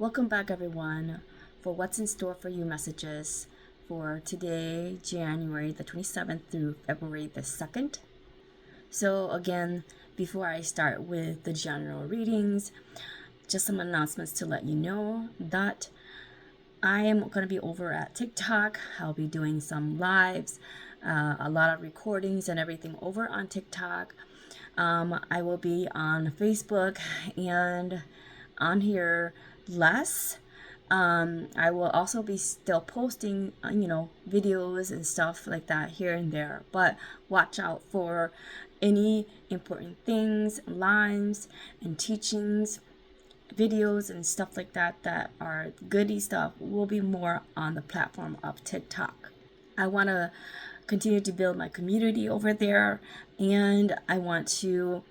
Welcome back, everyone, for What's in Store for You messages for today, January the 27th through February the 2nd. So, again, before I start with the general readings, just some announcements to let you know that I am going to be over at TikTok. I'll be doing some lives, a lot of recordings and everything over on TikTok. I will be on Facebook and on here less. I will also be still posting, videos and stuff like that here and there. But watch out for any important things, lines, and teachings, videos, and stuff like that are goody stuff will be more on the platform of TikTok. I want to continue to build my community over there, and I want to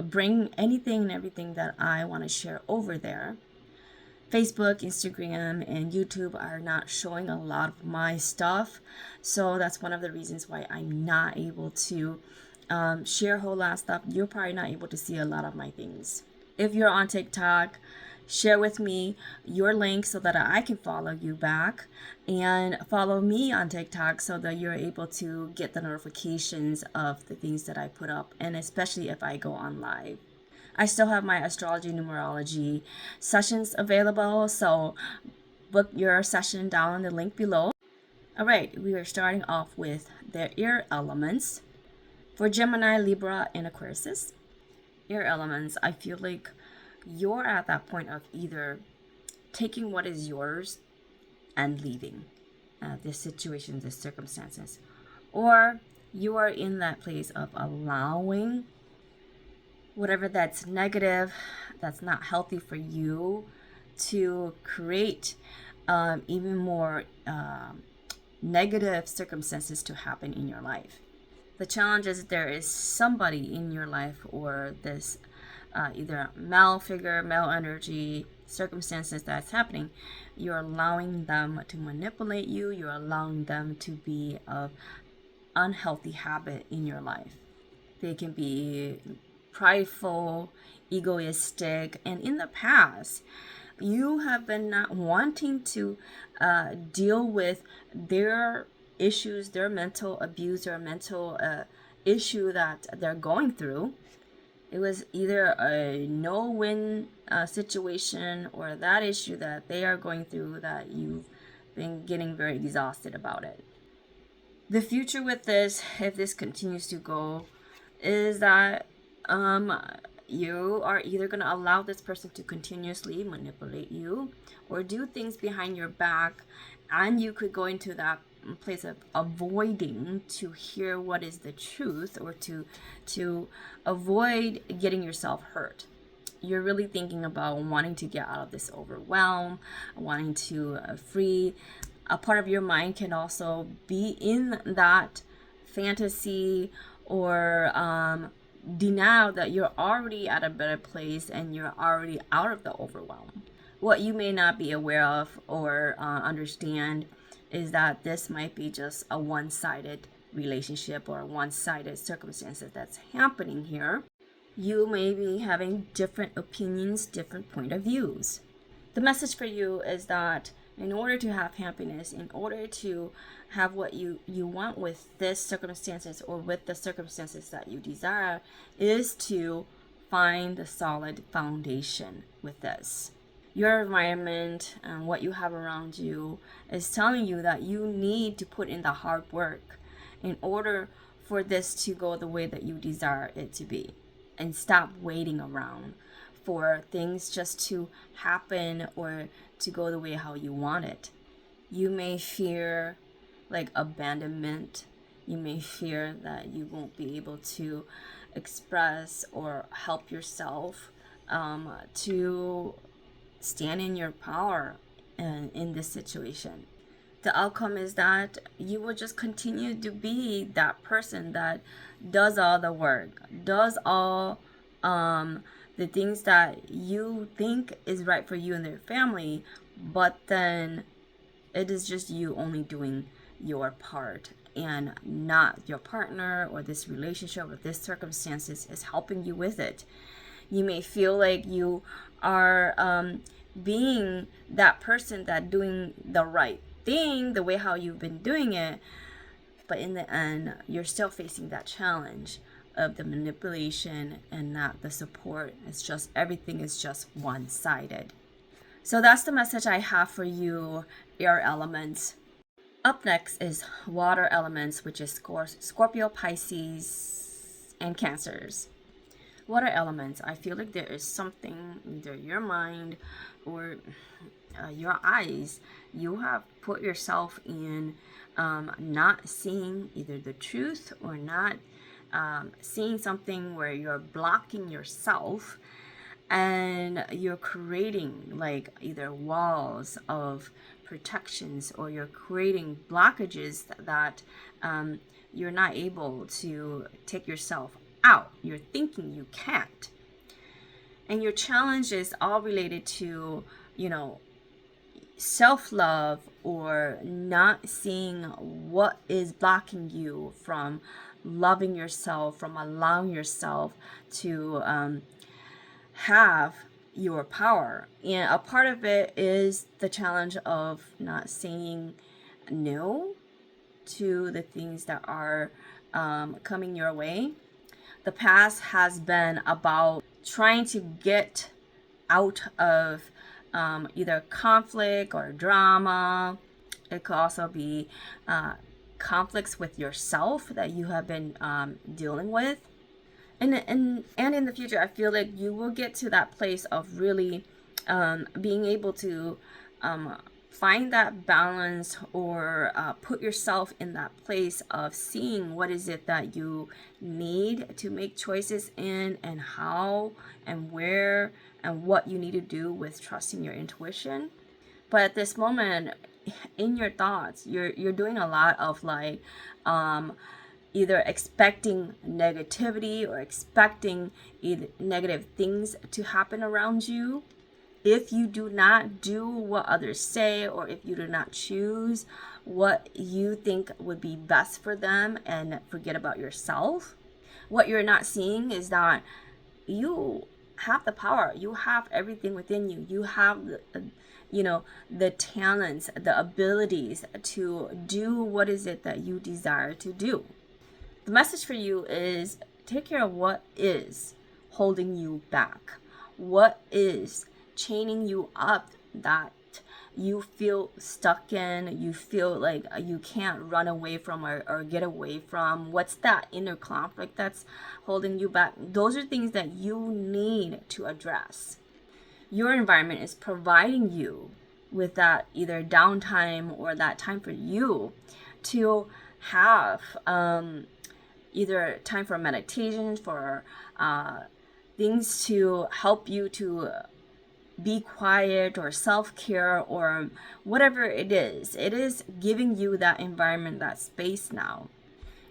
bring anything and everything that I want to share over there. Facebook, Instagram, and YouTube are not showing a lot of my stuff, so that's one of the reasons why I'm not able to share a whole lot of stuff. You're probably not able to see a lot of my things. If you're on TikTok, share with me your link so that I can follow you back, and follow me on TikTok so that you're able to get the notifications of the things that I put up, and especially if I go on live. I still have my astrology numerology sessions available, so book your session down in the link below. All right, we are starting off with the air elements for Gemini, Libra, and Aquarius. Air elements, I feel like you're at that point of either taking what is yours and leaving this situation, this circumstances, or you are in that place of allowing whatever that's negative, that's not healthy for you, to create even more negative circumstances to happen in your life. The challenge is there is somebody in your life, or this either male figure, male energy, circumstances that's happening. You're allowing them to manipulate you. You're allowing them to be of unhealthy habit in your life. They can be prideful, egoistic, and in the past, you have been not wanting to deal with their issues, their mental abuse, or mental issue that they're going through. It was either a no-win situation, or that issue that they are going through that you've been getting very exhausted about it. The future with this, if this continues to go, is that you are either going to allow this person to continuously manipulate you or do things behind your back, and you could go into that place of avoiding to hear what is the truth, or to avoid getting yourself hurt. You're really thinking about wanting to get out of this overwhelm, wanting to free. A part of your mind can also be in that fantasy or denial that you're already at a better place and you're already out of the overwhelm. What you may not be aware of or understand is that this might be just a one-sided relationship or one-sided circumstances that's happening here. You may be having different opinions, different point of views. The message for you is that in order to have happiness, in order to have what you want with this circumstances, or with the circumstances that you desire, is to find the solid foundation with this. Your environment and what you have around you is telling you that you need to put in the hard work in order for this to go the way that you desire it to be, and stop waiting around for things just to happen or to go the way how you want it. You may fear like abandonment. You may fear that you won't be able to express or help yourself to stand in your power in this situation. The outcome is that you will just continue to be that person that does all the work, does all the things that you think is right for you and your family, but then it is just you only doing your part, and not your partner or this relationship or this circumstances is helping you with it. You may feel like you are being that person that doing the right thing the way how you've been doing it, but in the end you're still facing that challenge of the manipulation and not the support. It's just everything is just one-sided. So that's the message I have for you, air elements. Up next is water elements, which is Scorpio, Pisces, and Cancers. Water elements, I feel like there is something, either your mind or your eyes, you have put yourself in not seeing either the truth or not seeing something where you're blocking yourself, and you're creating like either walls of protections, or you're creating blockages that you're not able to take yourself out. You're thinking you can't. And your challenge is all related to, self-love, or not seeing what is blocking you from loving yourself, from allowing yourself to have your power. And a part of it is the challenge of not saying no to the things that are coming your way. The past has been about trying to get out of either conflict or drama. It could also be conflicts with yourself that you have been dealing with. And in the future, I feel like you will get to that place of really being able to find that balance, or put yourself in that place of seeing what is it that you need to make choices in, and how and where and what you need to do with trusting your intuition. But at this moment, in your thoughts, you're doing a lot of like either expecting negativity or expecting either negative things to happen around you. If you do not do what others say, or if you do not choose what you think would be best for them and forget about yourself, what you're not seeing is that you have the power. You have everything within you. You have the talents, the abilities to do what is it that you desire to do. The message for you is take care of what is holding you back. What is chaining you up that you feel stuck in, you feel like you can't run away from, or get away from? What's that inner conflict that's holding you back? Those are things that you need to address. Your environment is providing you with that either downtime or that time for you to have either time for meditation, for things to help you to be quiet, or self-care, or whatever it is. It is giving you that environment, that space now.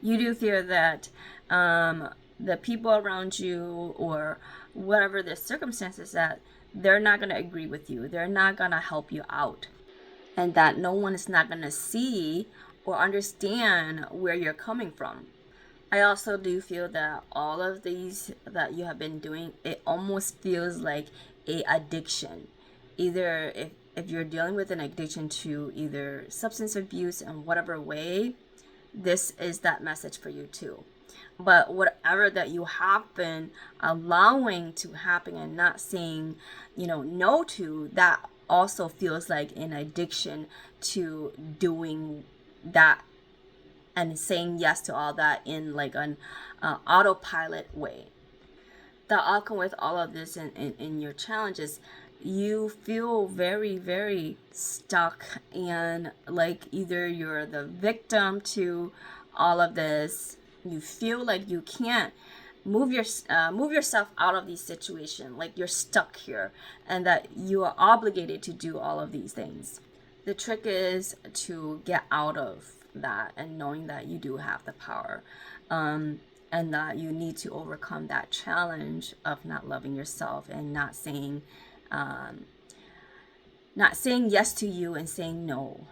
You do fear that the people around you, or whatever the circumstances, that they're not going to agree with you. They're not going to help you out. And that no one is not going to see or understand where you're coming from. I also do feel that all of these that you have been doing, it almost feels like a addiction. Either if you're dealing with an addiction to either substance abuse in whatever way, this is that message for you too. But whatever that you have been allowing to happen and not saying, no to, that also feels like an addiction to doing that and saying yes to all that in like an autopilot way. The outcome with all of this in your challenges, you feel very, very stuck, and like either you're the victim to all of this. You feel like you can't move yourself out of these situations, like you're stuck here, and that you are obligated to do all of these things. The trick is to get out of that, and knowing that you do have the power, and that you need to overcome that challenge of not loving yourself, and not saying yes to you, and saying no.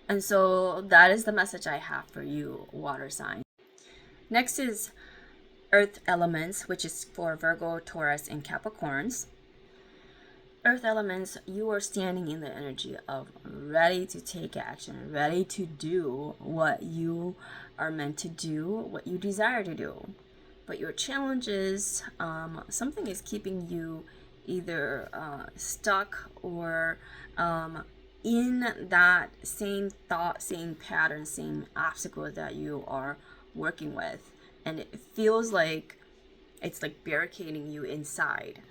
And so that is the message I have for you, water sign. Next is earth elements, which is for Virgo, Taurus, and Capricorns. Earth elements, you are standing in the energy of ready to take action, ready to do what you are meant to do, what you desire to do. But your challenge is something is keeping you either stuck or in that same thought, same pattern, same obstacle that you are working with. And it feels like it's like barricading you inside.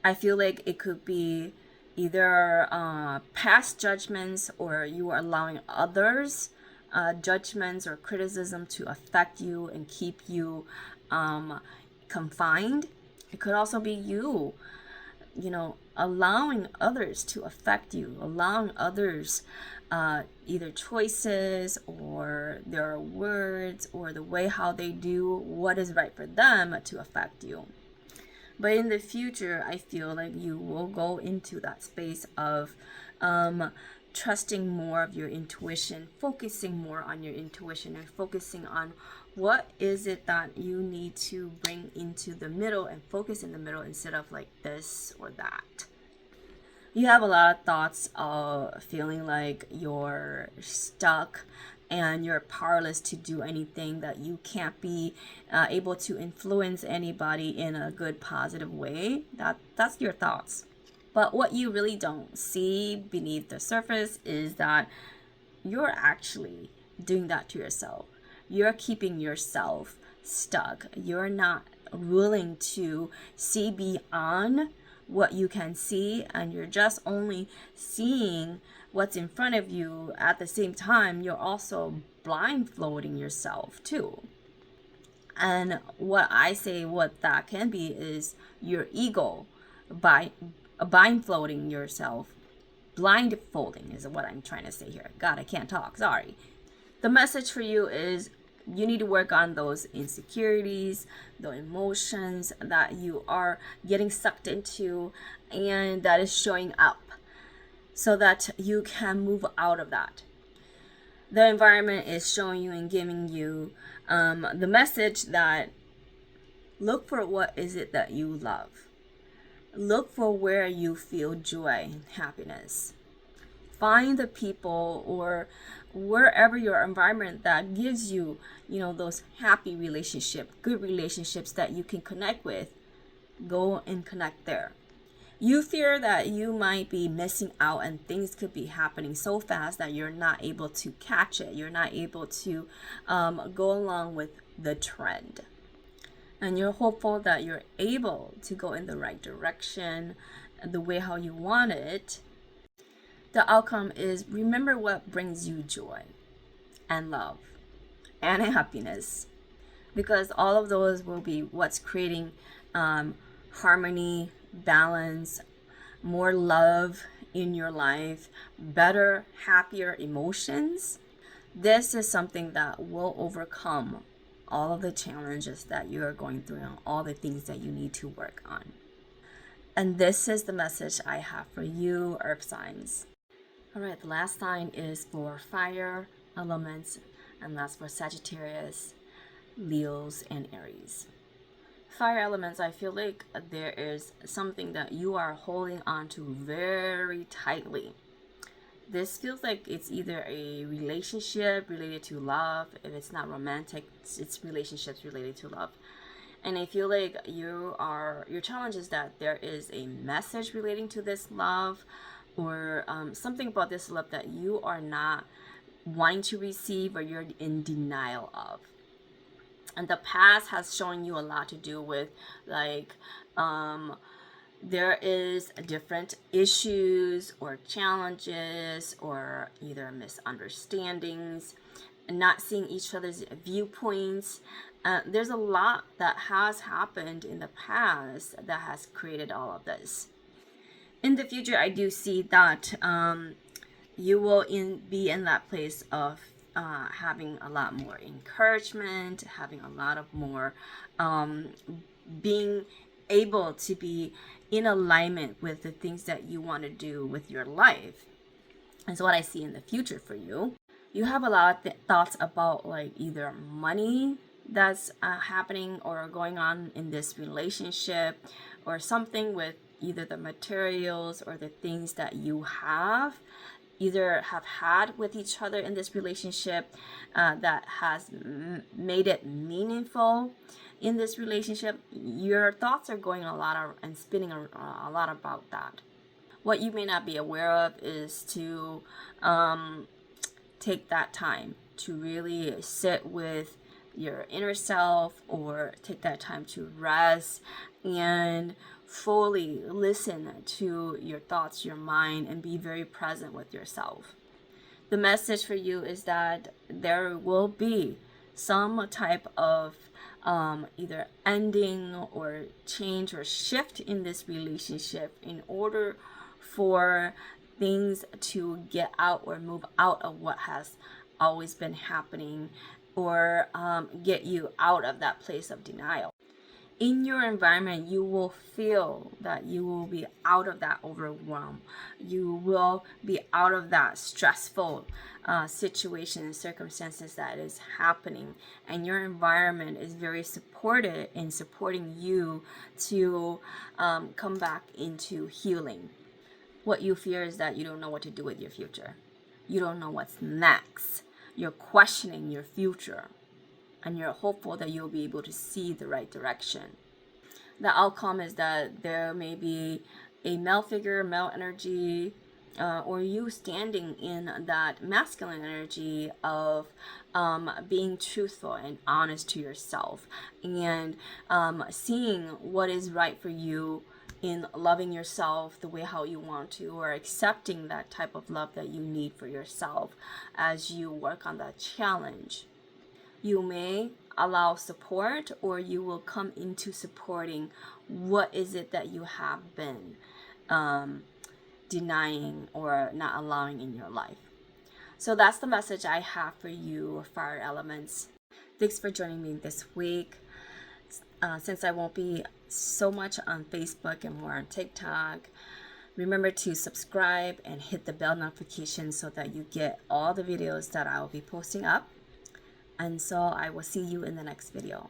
I feel like it could be either past judgments, or you are allowing others' judgments or criticism to affect you and keep you confined. It could also be you, allowing others to affect you, allowing others either choices or their words or the way how they do what is right for them to affect you. But in the future, I feel like you will go into that space of trusting more of your intuition, focusing more on your intuition, and focusing on what is it that you need to bring into the middle and focus in the middle instead of like this or that. You have a lot of thoughts of feeling like you're stuck and you're powerless to do anything, that you can't be able to influence anybody in a good, positive way. That's your thoughts. But what you really don't see beneath the surface is that you're actually doing that to yourself. You're keeping yourself stuck. You're not willing to see beyond what you can see, and you're just only seeing what's in front of you. At the same time, you're also blindfolding yourself too. And what I say what that can be is your ego by blindfolding yourself. Blindfolding is what I'm trying to say here. God, I can't talk, sorry. The message for you is you need to work on those insecurities, the emotions that you are getting sucked into and that is showing up, so that you can move out of that. The environment is showing you and giving you the message that look for what is it that you love. Look for where you feel joy and happiness. Find the people or wherever your environment that gives you, those happy relationships, good relationships that you can connect with. Go and connect there. You fear that you might be missing out and things could be happening so fast that you're not able to catch it. You're not able to go along with the trend. And you're hopeful that you're able to go in the right direction, the way how you want it. The outcome is, remember what brings you joy and love and happiness, because all of those will be what's creating harmony, balance, more love in your life, better, happier emotions. This is something that will overcome all of the challenges that you are going through and all the things that you need to work on. And this is the message I have for you, Earth signs. All right, the last sign is for fire elements, and that's for Sagittarius, Leos, and Aries. Fire elements, I feel like there is something that you are holding on to very tightly. This feels like it's either a relationship related to love. If it's not romantic, it's relationships related to love. And I feel like your challenge is that there is a message relating to this love, or something about this love that you are not wanting to receive, or you're in denial of. And the past has shown you a lot to do with like there is different issues or challenges or either misunderstandings, not seeing each other's viewpoints. There's a lot that has happened in the past that has created all of this. In the future, I do see that you will be in that place of having a lot more encouragement, having a lot of more being able to be in alignment with the things that you want to do with your life. And so what I see in the future for you, you have a lot of thoughts about like either money that's happening or going on in this relationship, or something with either the materials or the things that you either have had with each other in this relationship that has made it meaningful in this relationship. Your thoughts are going and spinning a lot about that. What you may not be aware of is to take that time to really sit with your inner self, or take that time to rest and fully listen to your thoughts, your mind, and be very present with yourself. The message for you is that there will be some type of either ending or change or shift in this relationship in order for things to get out or move out of what has always been happening, or get you out of that place of denial. In your environment, you will feel that you will be out of that overwhelm. You will be out of that stressful situation and circumstances that is happening. And your environment is very supportive in supporting you to come back into healing. What you fear is that you don't know what to do with your future. You don't know what's next. You're questioning your future, and you're hopeful that you'll be able to see the right direction. The outcome is that there may be a male figure, male energy, or you standing in that masculine energy of being truthful and honest to yourself, and seeing what is right for you in loving yourself the way how you want to, or accepting that type of love that you need for yourself as you work on that challenge. You may allow support, or you will come into supporting what is it that you have been denying or not allowing in your life. So that's the message I have for you, fire elements. Thanks for joining me this week. Since I won't be so much on Facebook and more on TikTok, remember to subscribe and hit the bell notification so that you get all the videos that I will be posting up. And so I will see you in the next video.